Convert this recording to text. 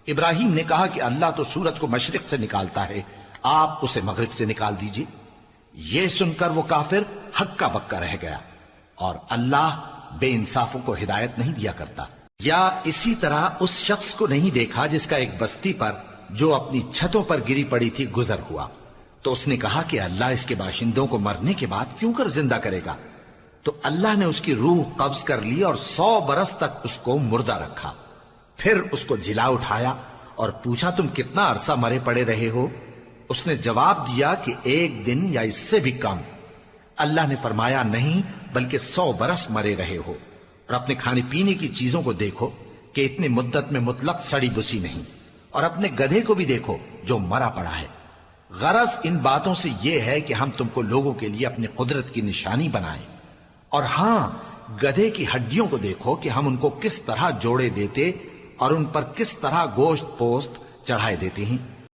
ابراہیم نے کہا کہ اللہ تو سورج کو مشرق سے نکالتا ہے، آپ اسے مغرب سے نکال دیجئے۔ یہ سن کر وہ کافر ہکا بکا رہ گیا، اور اللہ بے انصافوں کو ہدایت نہیں دیا کرتا۔ یا اسی طرح اس شخص کو نہیں دیکھا جس کا ایک بستی پر جو اپنی چھتوں پر گری پڑی تھی گزر ہوا، تو اس نے کہا کہ اللہ اس کے باشندوں کو مرنے کے بعد کیوں کر زندہ کرے گا؟ تو اللہ نے اس کی روح قبض کر لی اور 100 برس تک اس کو مردہ رکھا، پھر اس کو جلا اٹھایا اور پوچھا تم کتنا عرصہ مرے پڑے رہے ہو؟ اس نے جواب دیا کہ 1 دن یا اس سے بھی کم۔ اللہ نے فرمایا نہیں بلکہ 100 برس مرے رہے ہو، اور اپنے کھانے پینے کی چیزوں کو دیکھو کہ اتنی مدت میں مطلق سڑی بسی نہیں، اور اپنے گدھے کو بھی دیکھو جو مرا پڑا ہے۔ غرض ان باتوں سے یہ ہے کہ ہم تم کو لوگوں کے لیے اپنی قدرت کی نشانی بنائیں، اور ہاں گدھے کی ہڈیوں کو دیکھو کہ ہم ان کو کس طرح جوڑے دیتے اور ان پر کس طرح گوشت پوست چڑھائے دیتے ہیں۔